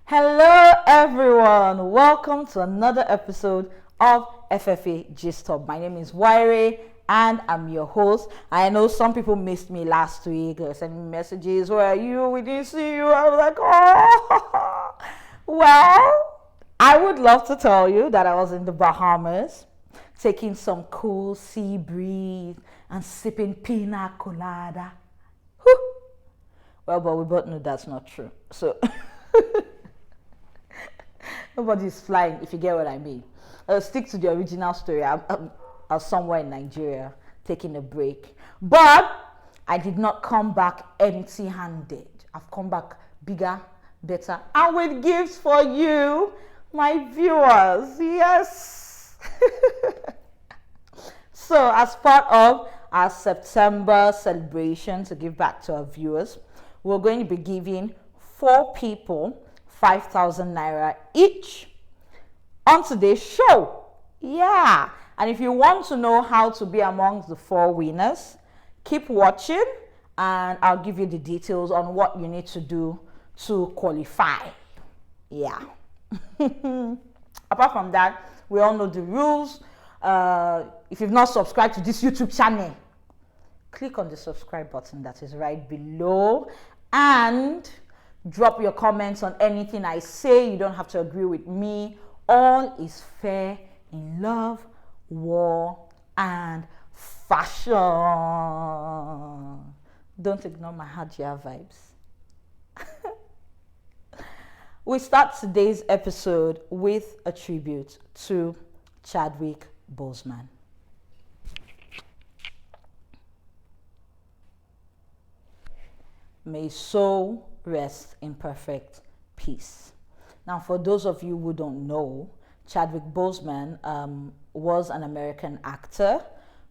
Hello everyone, welcome to another episode of FFA Gist Hub. My name is Waire and I'm your host. I know some people missed me last week. They sent me messages, where are you? We didn't see you. I was like, oh. Well, I would love to tell you that I was in the Bahamas taking some cool sea breeze and sipping pina colada. Whew. Well, but we both know that's not true. So nobody's flying, if you get what I mean. I'll stick to the original story. I was somewhere in Nigeria taking a break. But I did not come back empty-handed. I've come back bigger, better, and with gifts for you, my viewers. Yes. So as part of our September celebration to give back to our viewers, we're going to be giving 4 people 5,000 Naira each on today's show. Yeah. And if you want to know how to be amongst the 4 winners, keep watching and I'll give you the details on what you need to do to qualify. Yeah. Apart from that, we all know the rules. If you've not subscribed to this YouTube channel, click on the subscribe button that is right below and drop your comments on anything I say. You don't have to agree with me. All is fair in love, war, and fashion. Don't ignore my Hajia vibes. We start today's episode with a tribute to Chadwick Boseman. May his soul rest in perfect peace. Now, for those of you who don't know, Chadwick Boseman was an American actor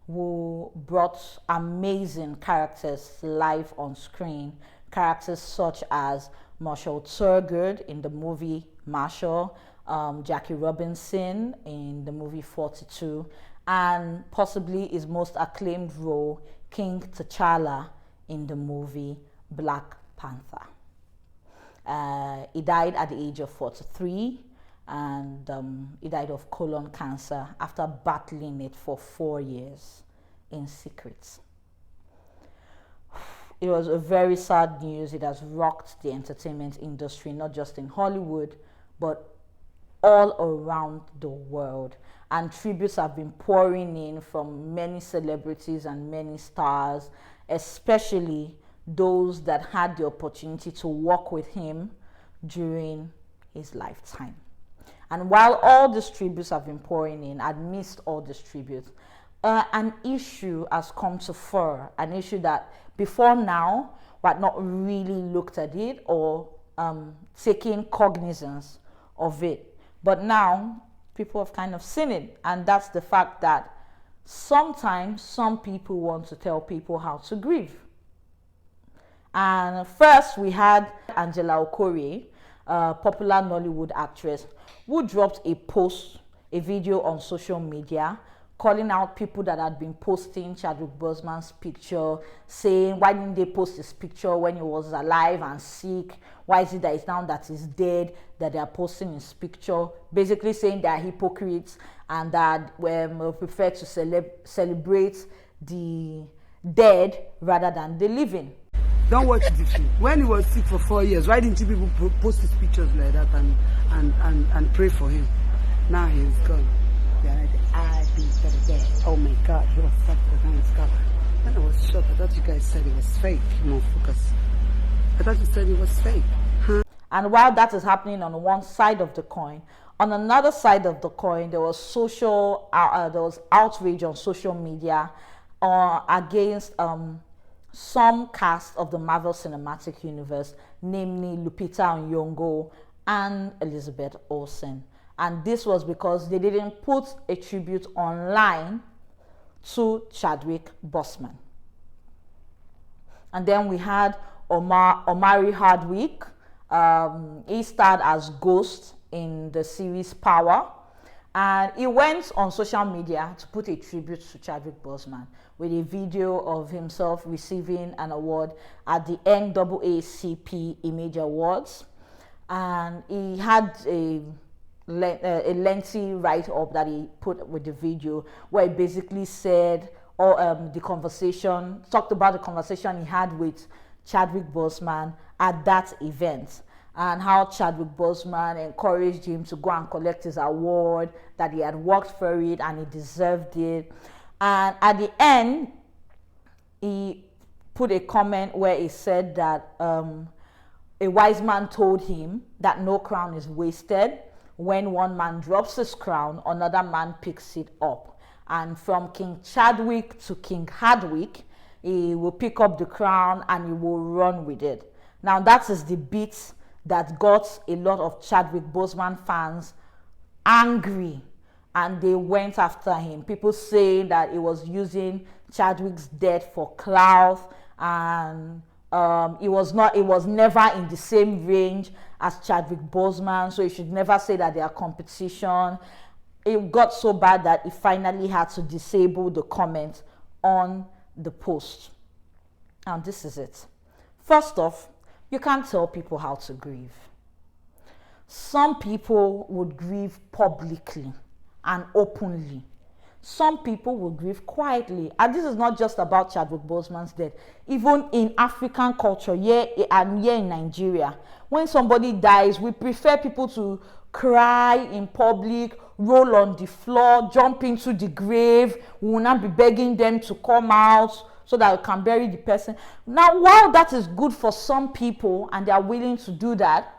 who brought amazing characters to life on screen. Characters such as Marshall Thurgood in the movie Marshall, Jackie Robinson in the movie 42, and possibly his most acclaimed role, King T'Challa in the movie Black Panther. He died at the age of 43, and he died of colon cancer after battling it for 4 years in secret. It was a very sad news. It has rocked the entertainment industry, not just in Hollywood, but all around the world. And tributes have been pouring in from many celebrities and many stars, especially those that had the opportunity to work with him during his lifetime. And while all these tributes have been pouring in, amidst all these tributes, an issue has come to fore, an issue that before now we had not really looked at it or taken cognizance of it. But now people have kind of seen it, and that's the fact that sometimes some people want to tell people how to grieve. And first we had Angela Okorie, a popular Nollywood actress, who dropped a video on social media calling out people that had been posting Chadwick Boseman's picture, saying, why didn't they post his picture when he was alive and sick? Why is it that it's now that he's dead that they are posting his picture? Basically saying they are hypocrites and that we prefer to celebrate the dead rather than the living. Don't watch the film. When he was sick for 4 years, why didn't you people post his pictures like that and pray for him? Now he's gone. Oh my God, he was such a nice guy. When I was shocked, I thought you guys said it was fake. No, focus. I thought you said it was fake. Huh? And while that is happening on one side of the coin, on another side of the coin, there was outrage on social media against some cast of the Marvel Cinematic Universe, namely Lupita Nyong'o and Elizabeth Olsen. And this was because they didn't put a tribute online to Chadwick Boseman. And then we had Omari Hardwick. He starred as Ghost in the series Power. And he went on social media to put a tribute to Chadwick Boseman with a video of himself receiving an award at the NAACP Image Awards. And he had a lengthy write-up that he put with the video where he basically said talked about the conversation he had with Chadwick Boseman at that event, and how Chadwick Boseman encouraged him to go and collect his award, that he had worked for it and he deserved it. And at the end, he put a comment where he said that a wise man told him that no crown is wasted. When one man drops his crown, another man picks it up. And from King Chadwick to King Hardwick, he will pick up the crown and he will run with it. Now that is the bit that got a lot of Chadwick Boseman fans angry, and they went after him. People saying that he was using Chadwick's death for clout, and it was never in the same range as Chadwick Boseman, so you should never say that they are competition. It got so bad that he finally had to disable the comment on the post. And this is it. First off, you can't tell people how to grieve. Some people would grieve publicly and openly. Some people will grieve quietly. And this is not just about Chadwick Boseman's death. Even in African culture, here in Nigeria, when somebody dies, we prefer people to cry in public, roll on the floor, jump into the grave. We will not be begging them to come out so that we can bury the person. Now, while that is good for some people and they are willing to do that,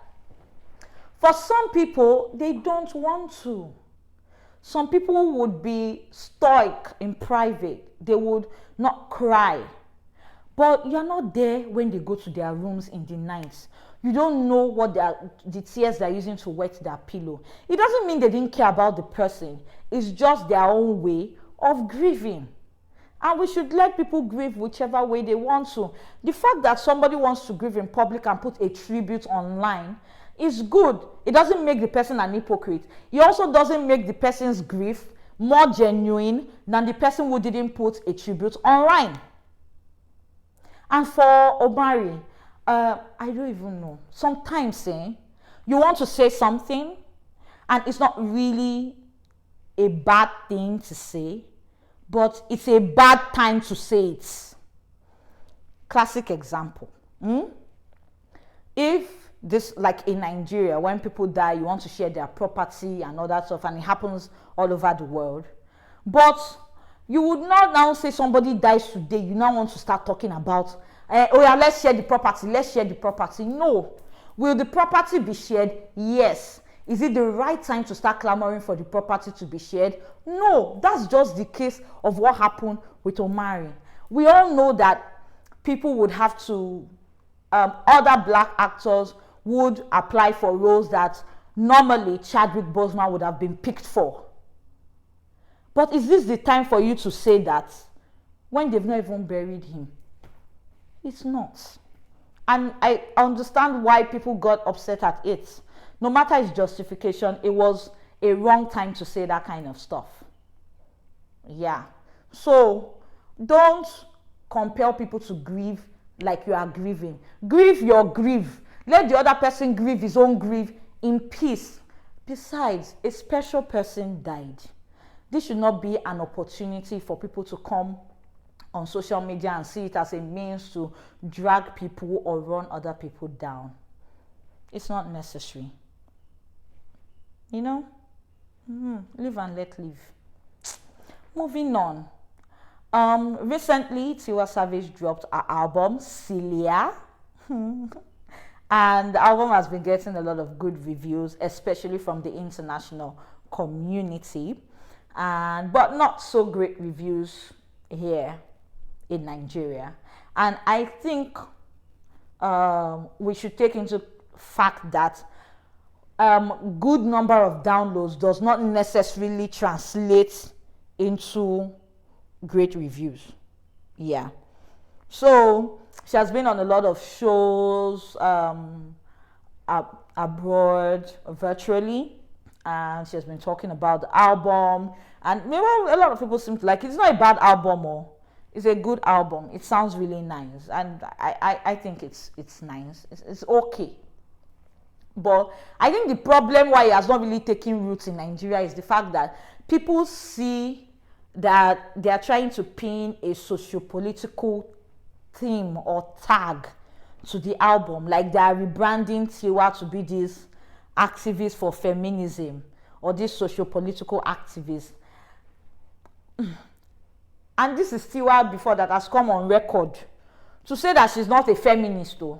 for some people, they don't want to. Some people would be stoic in private. They would not cry. But you're not there when they go to their rooms in the night. You don't know what the tears they're using to wet their pillow. It doesn't mean they didn't care about the person. It's just their own way of grieving. And we should let people grieve whichever way they want to. The fact that somebody wants to grieve in public and put a tribute online is good. It doesn't make the person an hypocrite. It also doesn't make the person's grief more genuine than the person who didn't put a tribute online. And for Omari, I don't even know. Sometimes you want to say something and it's not really a bad thing to say, but it's a bad time to say it. Classic example. If this, like in Nigeria, when people die, you want to share their property and all that stuff, and it happens all over the world. But you would not now say somebody dies today, you now want to start talking about, oh yeah, let's share the property, let's share the property. No. Will the property be shared? Yes. Is it the right time to start clamoring for the property to be shared? No. That's just the case of what happened with Omari. We all know that people would have to, other black actors would apply for roles that normally Chadwick Boseman would have been picked for. But is this the time for you to say that when they've not even buried him? It's not. And I understand why people got upset at it. No matter its justification, it was a wrong time to say that kind of stuff. Yeah. So don't compel people to grieve like you are grieving. Grieve your grief. Let the other person grieve his own grief in peace. Besides, a special person died. This should not be an opportunity for people to come on social media and see it as a means to drag people or run other people down. It's not necessary. You know? Live and let live. Moving on. Recently, Tiwa Savage dropped her album, Celia. And the album has been getting a lot of good reviews, especially from the international community. But not so great reviews here in Nigeria. And I think we should take into fact that good number of downloads does not necessarily translate into great reviews. Yeah. So she has been on a lot of shows abroad, virtually, and she has been talking about the album. And maybe a lot of people seem to like it. It's not a bad album, or it's a good album. It sounds really nice, and I think it's nice. It's okay. But I think the problem why it has not really taken roots in Nigeria is the fact that people see that they are trying to pin a socio-political theme or tag to the album. Like they are rebranding Tiwa to be this activist for feminism or this socio-political activist. And this is Tiwa before that has come on record to say that she's not a feminist though.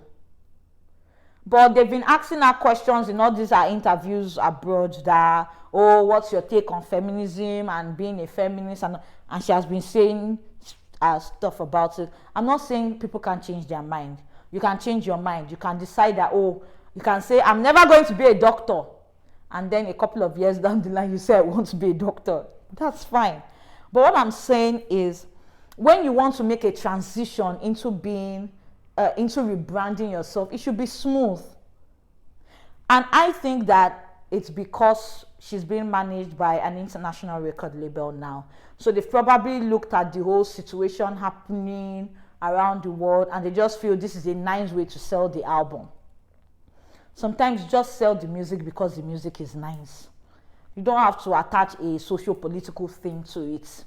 But they've been asking her questions in all these interviews abroad that, oh, what's your take on feminism and being a feminist? And she has been saying stuff about it. I'm not saying people can change their mind. You can change your mind. You can decide that, oh, you can say, I'm never going to be a doctor. And then a couple of years down the line, you say, I want to be a doctor. That's fine. But what I'm saying is, when you want to make a transition into being into rebranding yourself, it should be smooth. And I think that it's because she's being managed by an international record label now. So they've probably looked at the whole situation happening around the world and they just feel this is a nice way to sell the album. Sometimes just sell the music because the music is nice. You don't have to attach a socio-political thing to it.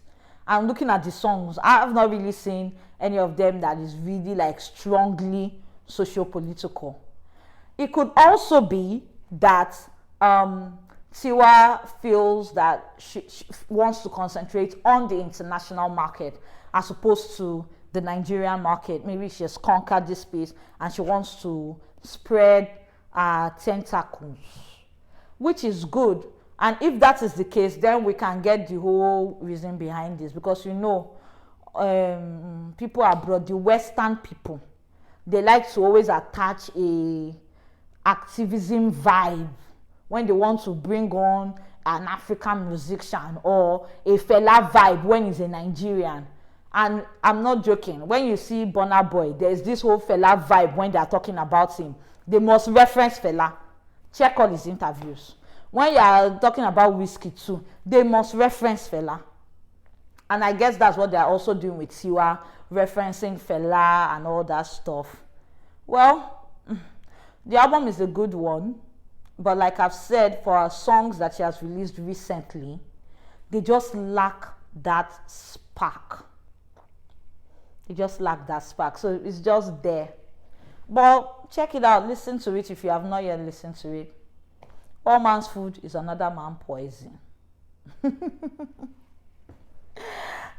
I'm looking at the songs. I have not really seen any of them that is really like strongly socio-political. It could also be that Tiwa feels that she wants to concentrate on the international market as opposed to the Nigerian market. Maybe she has conquered this space and she wants to spread tentacles, which is good. And if that is the case, then we can get the whole reason behind this, because you know, people abroad, the Western people, they like to always attach a activism vibe when they want to bring on an African musician or a fella vibe when he's a Nigerian. And I'm not joking. When you see Burna Boy, there's this whole fella vibe when they're talking about him. They must reference fella. Check all his interviews. When you are talking about whiskey too, they must reference fella. And I guess that's what they're also doing with Tiwa, referencing fella and all that stuff. Well, the album is a good one. But like I've said, for our songs that she has released recently, they just lack that spark. They just lack that spark. So it's just there. But check it out. Listen to it if you have not yet listened to it. All man's food is another man's poison.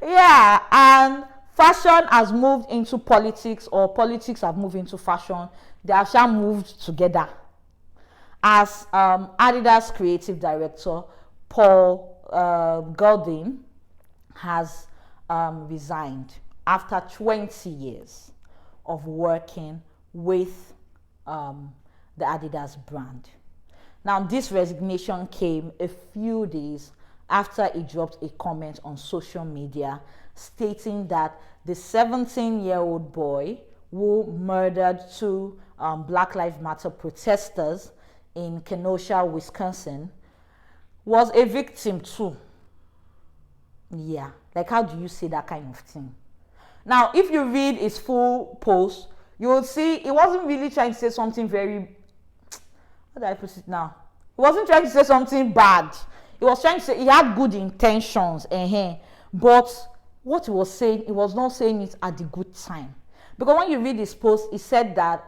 Yeah, and fashion has moved into politics, or politics have moved into fashion. They have actually moved together. As Adidas creative director Paul Golding has resigned after 20 years of working with the Adidas brand. Now, this resignation came a few days after he dropped a comment on social media stating that the 17-year-old boy who murdered two Black Lives Matter protesters in Kenosha, Wisconsin, was a victim too. Yeah, like how do you say that kind of thing? Now, if you read his full post, you will see he wasn't really trying to say something very... How do I put it now? He wasn't trying to say something bad. He was trying to say he had good intentions. But what he was saying, he was not saying it at the good time. Because when you read his post, he said that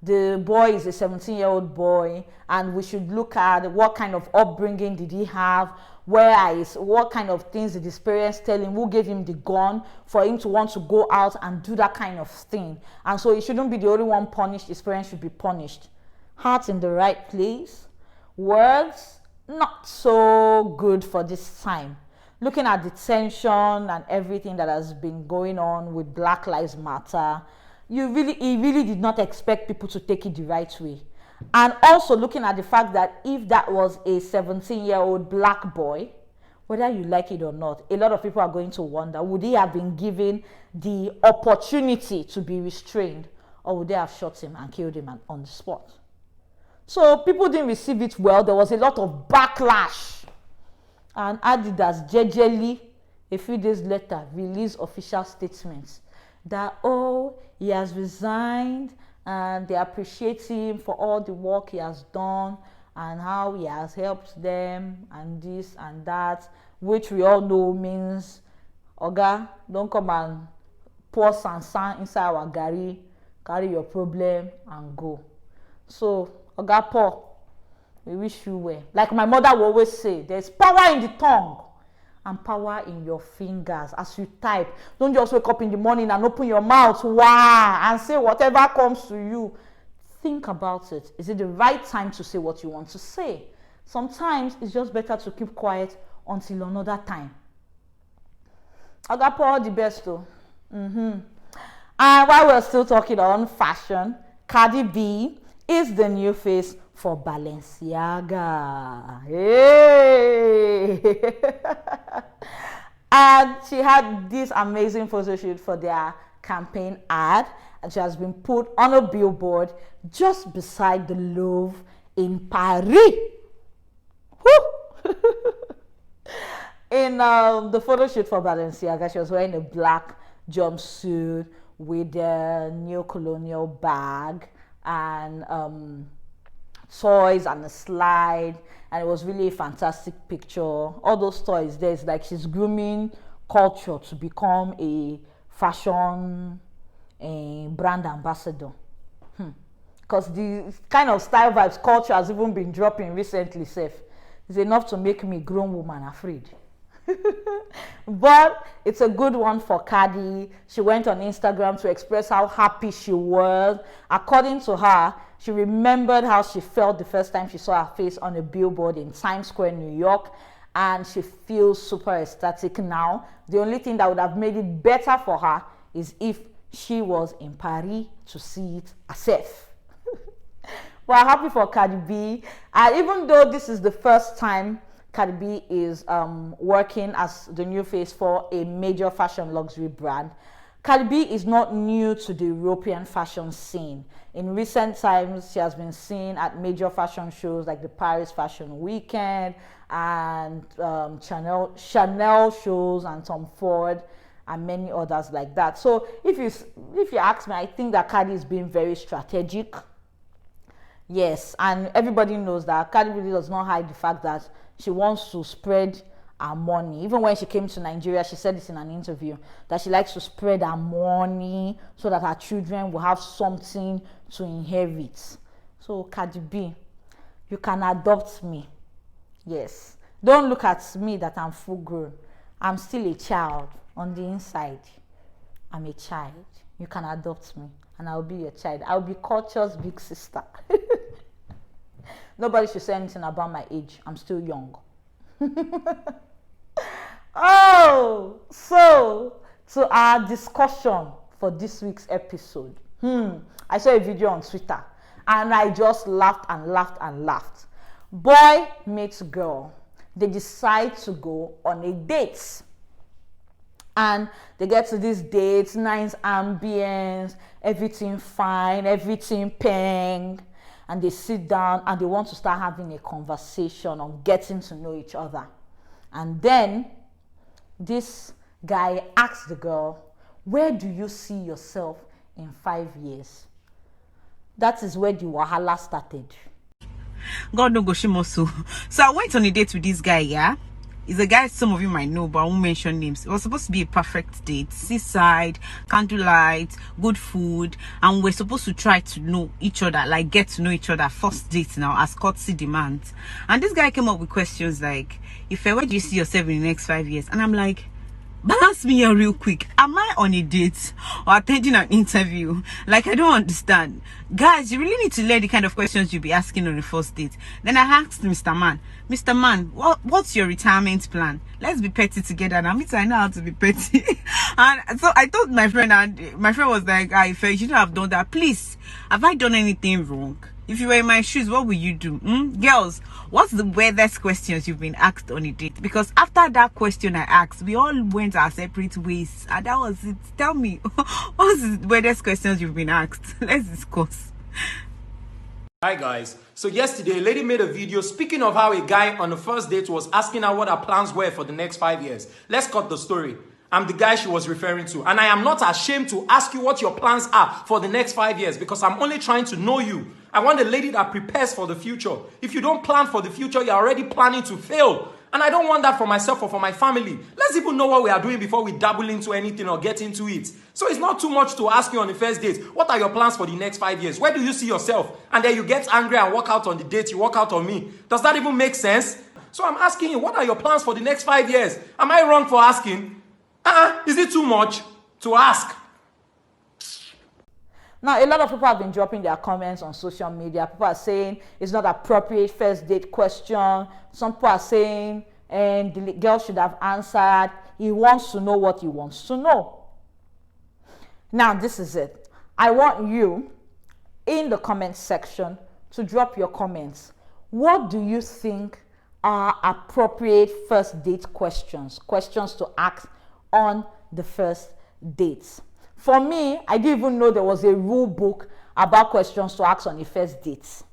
the boy is a 17-year-old boy and we should look at what kind of upbringing did he have, what kind of things did his parents tell him, who gave him the gun for him to want to go out and do that kind of thing. And so he shouldn't be the only one punished, his parents should be punished. Heart in the right place, words not so good for this time. Looking at the tension and everything that has been going on with Black Lives Matter, he really did not expect people to take it the right way. And also looking at the fact that if that was a 17-year-old black boy, whether you like it or not, a lot of people are going to wonder, would he have been given the opportunity to be restrained, or would they have shot him and killed him on the spot? So people didn't receive it well. There was a lot of backlash. And Adidas jejely, a few days later, released official statements that, oh, he has resigned and they appreciate him for all the work he has done and how he has helped them and this and that, which we all know means, Oga, don't come and pour sansan inside our gari, carry your problem and go. So, Oga Paul, we wish you well. Like my mother will always say, there's power in the tongue and power in your fingers as you type. Don't just wake up in the morning and open your mouth, wow, and say whatever comes to you. Think about it. Is it the right time to say what you want to say? Sometimes it's just better to keep quiet until another time. Oga Paul, all the best though. And while we're still talking on fashion, Cardi B is the new face for Balenciaga. Hey! And she had this amazing photo shoot for their campaign ad, and she has been put on a billboard just beside the Louvre in Paris. In the photo shoot for Balenciaga, she was wearing a black jumpsuit with a neo-colonial bag and toys and a slide, and it was really a fantastic picture. All those toys there, it's like she's grooming culture to become a fashion brand ambassador. Because the kind of style vibes culture has even been dropping recently, it's enough to make me grown woman afraid. But it's a good one for Cardi. She went on Instagram to express how happy she was. According to her, she remembered how she felt the first time she saw her face on a billboard in Times Square, New York, and she feels super ecstatic now. The only thing that would have made it better for her is if she was in Paris to see it herself. We're happy for Cardi B, and even though this is the first time Cardi B is working as the new face for a major fashion luxury brand, Cardi B is not new to the European fashion scene. In recent times, she has been seen at major fashion shows like the Paris Fashion Weekend and Chanel shows and Tom Ford and many others like that. So if you ask me, I think that Cardi is being very strategic. Yes, and everybody knows that Cardi B does not hide the fact that she wants to spread her money. Even when she came to Nigeria, she said this in an interview, that she likes to spread her money so that her children will have something to inherit. So Cardi B, you can adopt me. Yes. Don't look at me that I'm full grown. I'm still a child on the inside. I'm a child. You can adopt me and I'll be your child. I'll be culture's big sister. Nobody should say anything about my age. I'm still young. Oh, so to our discussion for this week's episode. I saw a video on Twitter and I just laughed and laughed and laughed. Boy meets girl. They decide to go on a date. And they get to this date, nice ambience, everything fine, everything pink. And they sit down and they want to start having a conversation on getting to know each other. And then this guy asks the girl, where do you see yourself in 5 years? That is where the wahala started. God no go shimoso. So I went on a date with this guy, yeah? He's a guy some of you might know, but I won't mention names. It was supposed to be a perfect date. Seaside, candlelight, good food. And we're supposed to try to know each other, like get to know each other first date now, as courtesy demands. And this guy came up with questions like, where do you see yourself in the next 5 years? And I'm like, balance me here real quick. Am I on a date or attending an interview? Like, I don't understand. Guys, you really need to learn the kind of questions you'll be asking on the first date. Then I asked Mr. Man, what's your retirement plan? Let's be petty together now. Me too, I know how to be petty. And so I told my friend, and my friend was like, I felt you shouldn't have done that. Please, have I done anything wrong? If you were in my shoes, what would you do? Girls, what's the weirdest questions you've been asked on a date? Because after that question I asked, we all went our separate ways. And that was it. Tell me, what's the weirdest questions you've been asked? Let's discuss. Hi guys, so yesterday a lady made a video speaking of how a guy on the first date was asking her what her plans were for the next 5 years. Let's cut the story. I'm the guy she was referring to, and I am not ashamed to ask you what your plans are for the next 5 years because I'm only trying to know you. I want a lady that prepares for the future. If you don't plan for the future, you're already planning to fail. And I don't want that for myself or for my family. Let's even know what we are doing before we dabble into anything or get into it. So it's not too much to ask you on the first date, what are your plans for the next 5 years? Where do you see yourself? And then you get angry and walk out on the date, you walk out on me. Does that even make sense? So I'm asking you, what are your plans for the next 5 years? Am I wrong for asking? Is it too much to ask? Now, a lot of people have been dropping their comments on social media. People are saying it's not appropriate first date question. Some people are saying, and the girl should have answered. He wants to know what he wants to know. Now, this is it. I want you in the comment section to drop your comments. What do you think are appropriate first date questions? Questions to ask on the first dates. For me, I didn't even know there was a rule book about questions to ask on a first date.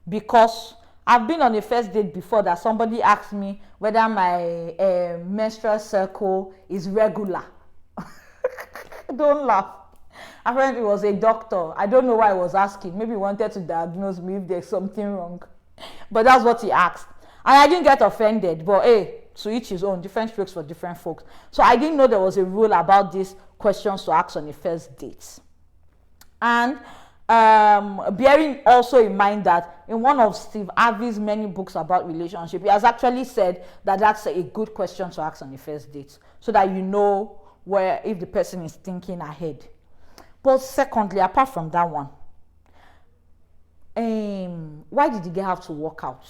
Because I've been on a first date before that somebody asked me whether my menstrual cycle is regular. Don't laugh. Apparently, it was a doctor. I don't know why he was asking. Maybe he wanted to diagnose me if there's something wrong. But that's what he asked. And I didn't get offended. But hey, to each his own, different strokes for different folks. So I didn't know there was a rule about these questions to ask on the first date. And bearing also in mind that in one of Steve Harvey's many books about relationship, he has actually said that that's a good question to ask on the first date, so that you know where if the person is thinking ahead. But secondly, apart from that one, why did the guy have to walk out?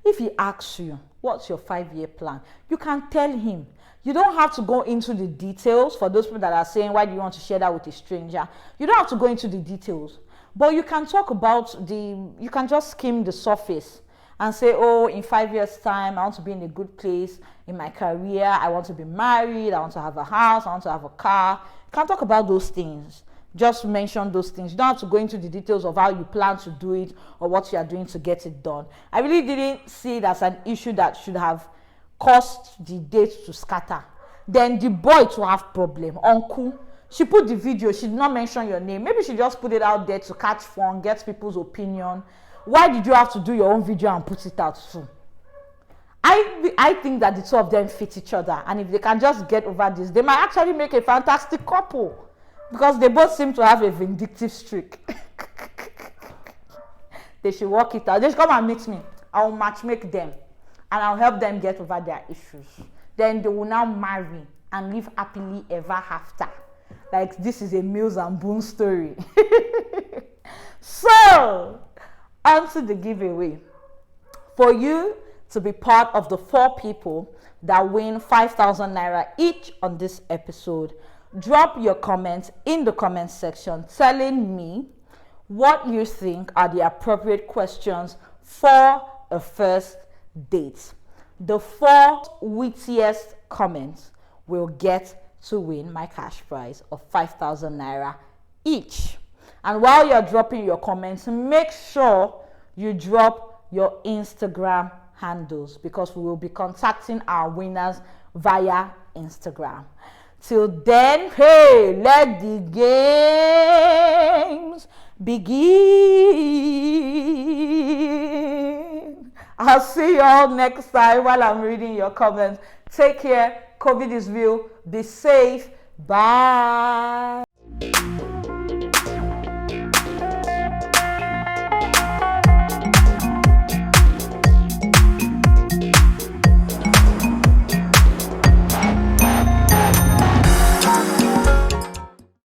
If he asks you, what's your 5-year plan? You can tell him. You don't have to go into the details. For those people that are saying, why do you want to share that with a stranger? You don't have to go into the details. But you can talk about you can just skim the surface and say, oh, in 5 years' time, I want to be in a good place in my career. I want to be married. I want to have a house. I want to have a car. You can talk about those things. Just mention those things. You don't have to go into the details of how you plan to do it or what you are doing to get it done. I really didn't see it as an issue that should have caused the date to scatter. Then the boy to have problem. Uncle, she put the video, she did not mention your name. Maybe she just put it out there to catch fun, get people's opinion. Why did you have to do your own video and put it out too? I think that the two of them fit each other, and if they can just get over this, they might actually make a fantastic couple. Because they both seem to have a vindictive streak. They should work it out. They should come and meet me. I'll matchmake them. And I'll help them get over their issues. Then they will now marry and live happily ever after. Like this is a Mills and Boone story. So, on to the giveaway. For you to be part of the 4 people that win 5,000 Naira each on this episode, drop your comments in the comment section telling me what you think are the appropriate questions for a first date. The 4 wittiest comments will get to win my cash prize of 5,000 Naira each. And while you're dropping your comments, make sure you drop your Instagram handles, because we will be contacting our winners via Instagram. Till then, hey, let the games begin. I'll see y'all next time while I'm reading your comments. Take care. COVID is real. Be safe. Bye.